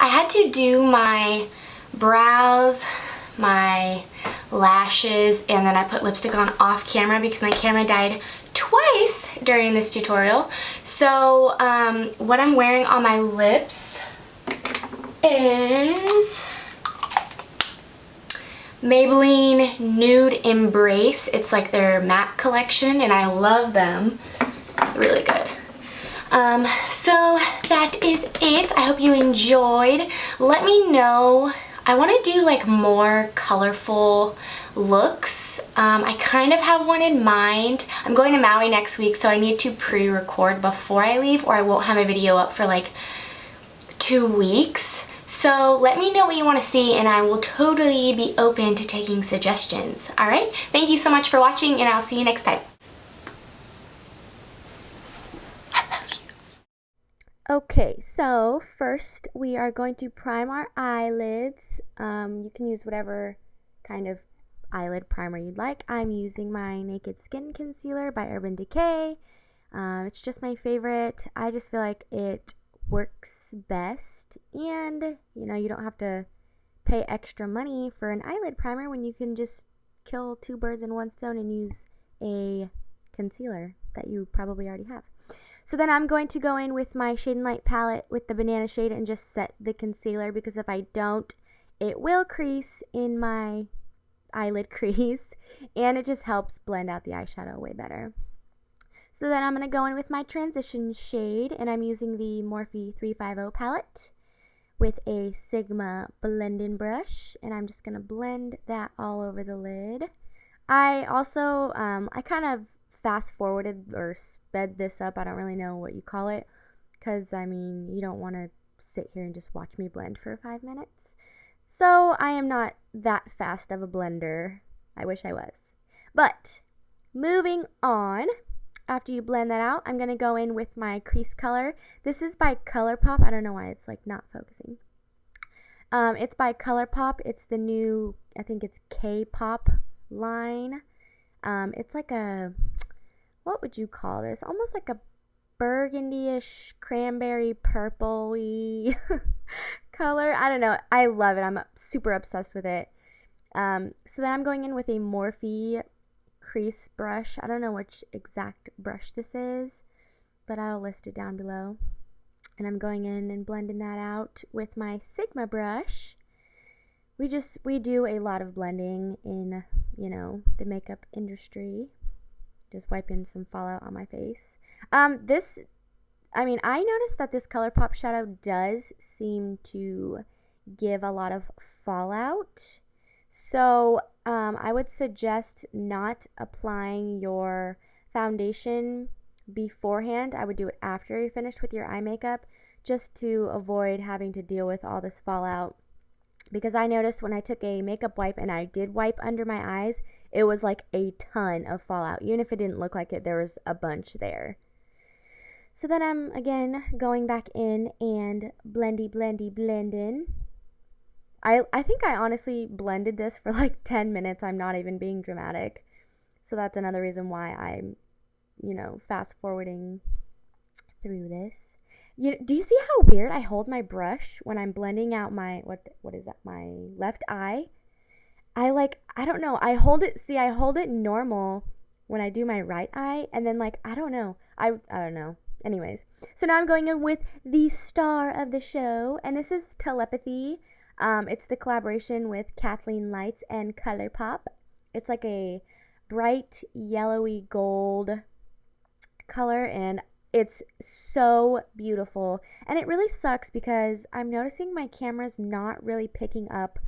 I had to do my brows, my lashes, and then I put lipstick on off camera because my camera died twice during this tutorial. So what I'm wearing on my lips is Maybelline Nude Embrace. It's like their matte collection and I love them. Really good. So that is it. I hope you enjoyed. Let me know. I want to do like more colorful looks. I kind of have one in mind. I'm going to Maui next week, so I need to pre-record before I leave or I won't have a video up for like 2 weeks. So let me know what you want to see and I will totally be open to taking suggestions. Alright? Thank you so much for watching and I'll see you next time. Okay, so first we are going to prime our eyelids. You can use whatever kind of eyelid primer you'd like. I'm using my Naked Skin Concealer by Urban Decay. It's just my favorite. I just feel like it works best, and you know, you don't have to pay extra money for an eyelid primer when you can just kill 2 birds in 1 stone and use a concealer that you probably already have. So then I'm going to go in with my Shade and Light palette with the banana shade and just set the concealer, because if I don't, it will crease in my eyelid crease and it just helps blend out the eyeshadow way better. So then I'm going to go in with my transition shade and I'm using the Morphe 350 palette with a Sigma blending brush and I'm just going to blend that all over the lid. I also, I kind of fast forwarded or sped this up, I don't really know what you call it, because I mean you don't want to sit here and just watch me blend for 5 minutes. So I am not that fast of a blender. I wish I was. But moving on, after you blend that out, I'm going to go in with my crease color. This is by Colourpop. I don't know why it's like not focusing. It's by Colourpop. It's the new, I think it's Kaepop line. It's like a, what would you call this? Almost like a burgundy-ish, cranberry purple-y color. I don't know. I love it. I'm super obsessed with it. So then I'm going in with a Morphe crease brush. I don't know which exact brush this is, but I'll list it down below. And I'm going in and blending that out with my Sigma brush. We do a lot of blending in, you know, the makeup industry. Just wiping some fallout on my face. I noticed that this Colourpop shadow does seem to give a lot of fallout. So I would suggest not applying your foundation beforehand. I would do it after you're finished with your eye makeup, just to avoid having to deal with all this fallout. Because I noticed when I took a makeup wipe and I did wipe under my eyes, it was like a ton of fallout. Even if it didn't look like it, there was a bunch there. So then I'm again going back in and blending. I think I honestly blended this for like 10 minutes. I'm not even being dramatic. So that's another reason why I'm, you know, fast forwarding through this. Do you see how weird I hold my brush when I'm blending out my, what is that, my left eye? I don't know, I hold it normal when I do my right eye, and then like, I don't know. Anyways, so now I'm going in with the star of the show, and this is Telepathy. It's the collaboration with Kathleen Lights and Colourpop. It's like a bright yellowy gold color, and it's so beautiful. And it really sucks because I'm noticing my camera's not really picking up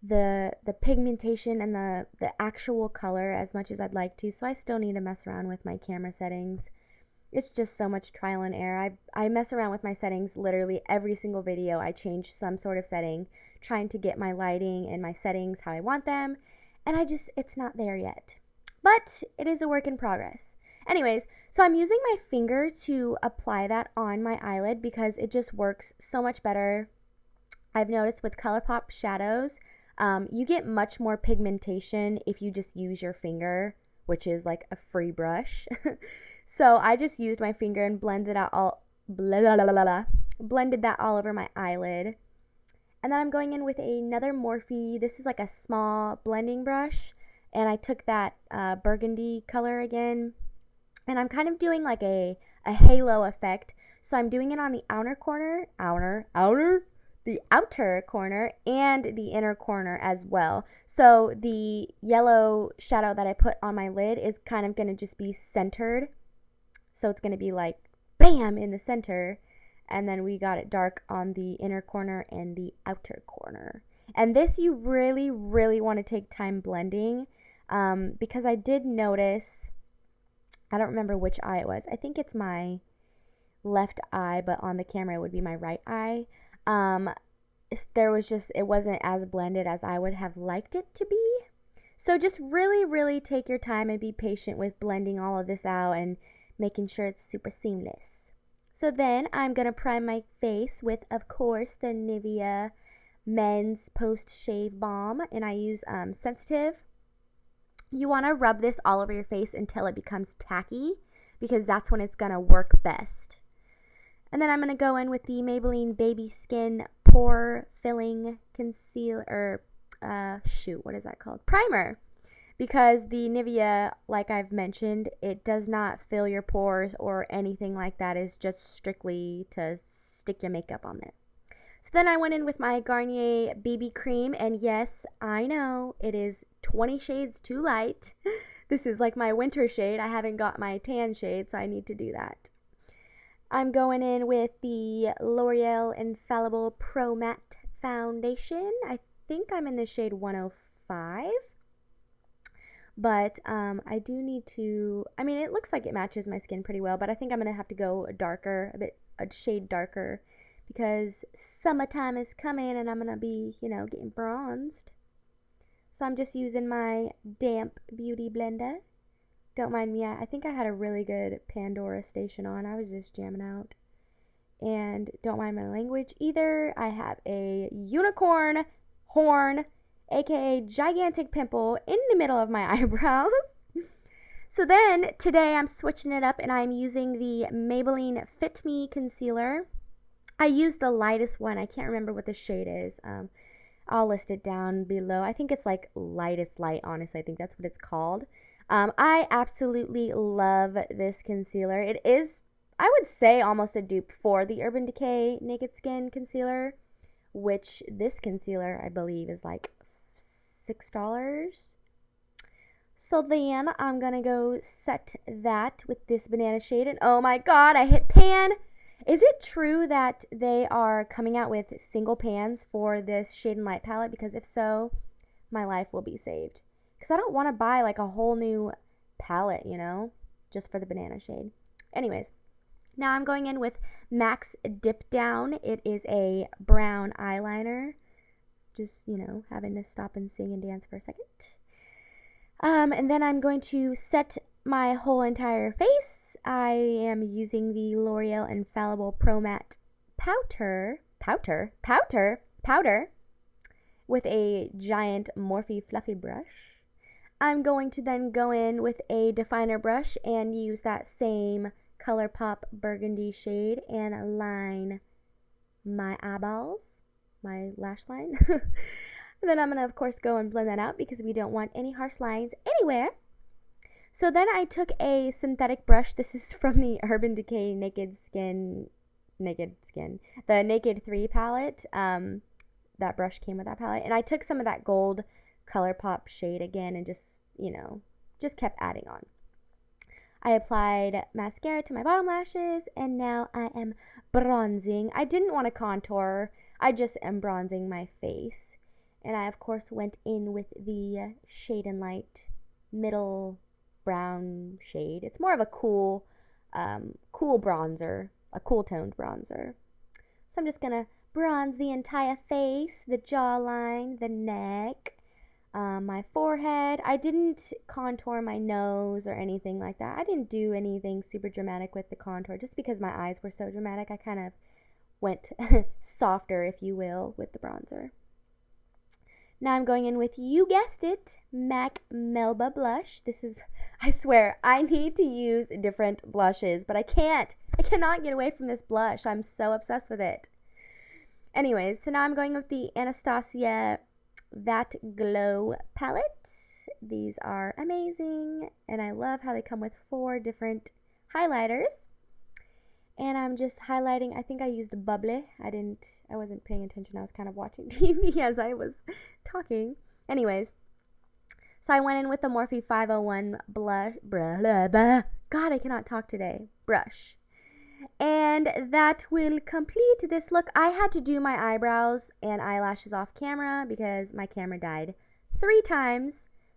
the pigmentation and the actual color as much as I'd like to, so I still need to mess around with my camera settings. It's just so much trial and error. I mess around with my settings literally every single video. I change some sort of setting, trying to get my lighting and my settings how I want them, and it's not there yet. But it is a work in progress. Anyways, so I'm using my finger to apply that on my eyelid because it just works so much better. I've noticed with Colourpop shadows, you get much more pigmentation if you just use your finger, which is like a free brush. So I just used my finger and blended that all over my eyelid. And then I'm going in with another Morphe. This is like a small blending brush. And I took that burgundy color again. And I'm kind of doing like a halo effect. So I'm doing it on the outer corner, the outer corner and the inner corner as well. So the yellow shadow that I put on my lid is kind of going to just be centered. So it's going to be like bam in the center. And then we got it dark on the inner corner and the outer corner. And this you really, really want to take time blending because I did notice, I don't remember which eye it was. I think it's my left eye, but on the camera it would be my right eye. There was just, it wasn't as blended as I would have liked it to be. So just really, really take your time and be patient with blending all of this out and making sure it's super seamless. So then I'm going to prime my face with, of course, the Nivea Men's Post Shave Balm, and I use Sensitive. You want to rub this all over your face until it becomes tacky, because that's when it's going to work best. And then I'm going to go in with the Maybelline Baby Skin Pore Filling Concealer, what is that called? Primer. Because the Nivea, like I've mentioned, it does not fill your pores or anything like that. It's just strictly to stick your makeup on there. So then I went in with my Garnier BB cream, and yes, I know it is 20 shades too light. This is like my winter shade. I haven't got my tan shade, so I need to do that. I'm going in with the L'Oreal Infallible Pro Matte Foundation. I think I'm in the shade 105. But I do need to, I mean, it looks like it matches my skin pretty well, but I think I'm going to have to go darker, a shade darker, because summertime is coming and I'm going to be, getting bronzed. So I'm just using my damp beauty blender. Don't mind me, I think I had a really good Pandora station on. I was just jamming out. And don't mind my language either. I have a unicorn horn, aka gigantic pimple in the middle of my eyebrows. So then today I'm switching it up and I'm using the Maybelline Fit Me concealer. I used the lightest one. I can't remember what the shade is. I'll list it down below. I think it's like lightest light, honestly. I think that's what it's called. I absolutely love this concealer. It is, I would say, almost a dupe for the Urban Decay Naked Skin concealer, which this concealer I believe is like $6. So then I'm gonna go set that with this banana shade, and oh my god, I hit pan. Is it true that they are coming out with single pans for this shade and light palette? Because if so, my life will be saved, because I don't want to buy like a whole new palette, just for the banana shade. Anyways, now I'm going in with MAC's Dip Down. It is a brown eyeliner. Just, having to stop and sing and dance for a second. And then I'm going to set my whole entire face. I am using the L'Oreal Infallible Pro Matte powder with a giant Morphe fluffy brush. I'm going to then go in with a definer brush and use that same Colourpop burgundy shade and line my eyeballs. My lash line. And then I'm going to, of course, go and blend that out because we don't want any harsh lines anywhere. So then I took a synthetic brush. This is from the Urban Decay Naked Skin, the Naked 3 palette. That brush came with that palette. And I took some of that gold Colourpop shade again and just kept adding on. I applied mascara to my bottom lashes, and now I am bronzing. I didn't want to contour. I just am bronzing my face. And I, of course, went in with the Shade and Light middle brown shade. It's more of a cool bronzer, a cool toned bronzer. So I'm just going to bronze the entire face, the jawline, the neck, my forehead. I didn't contour my nose or anything like that. I didn't do anything super dramatic with the contour just because my eyes were so dramatic. I kind of went softer, if you will, with the bronzer. Now I'm going in with, you guessed it, MAC Melba blush. This is, I swear, I need to use different blushes, but I can't. I cannot get away from this blush. I'm so obsessed with it. Anyways, so now I'm going with the Anastasia That Glow palette. These are amazing, and I love how they come with 4 different highlighters. And I'm just highlighting. I think I used the bubbly. I wasn't paying attention. I was kind of watching TV as I was talking. Anyways, so I went in with the Morphe 501 blush. God, I cannot talk today. Brush. And that will complete this look. I had to do my eyebrows and eyelashes off camera because my camera died 3 times.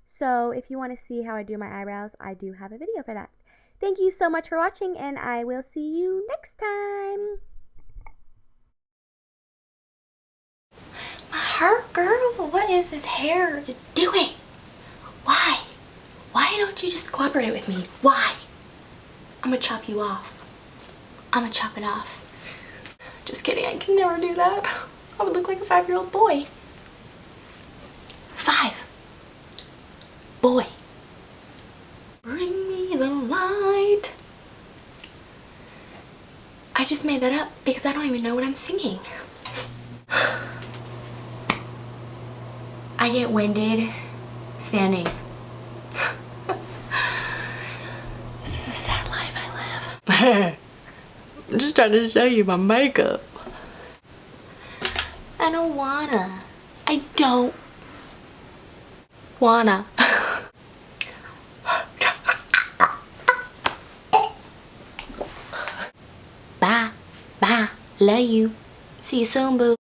So if you want to see how I do my eyebrows, I do have a video for that. Thank you so much for watching, and I will see you next time. My hair, girl, what is this hair doing? Why? Why don't you just cooperate with me? Why? I'm gonna chop you off. I'm gonna chop it off. Just kidding, I can never do that. I would look like a 5-year-old boy. 5. Boy. Bring me the light. I just made that up because I don't even know what I'm singing. I get winded standing. This is a sad life I live. I'm just trying to show you my makeup. I don't wanna. I don't wanna. Bye. Bye. Love you. See you soon, boo.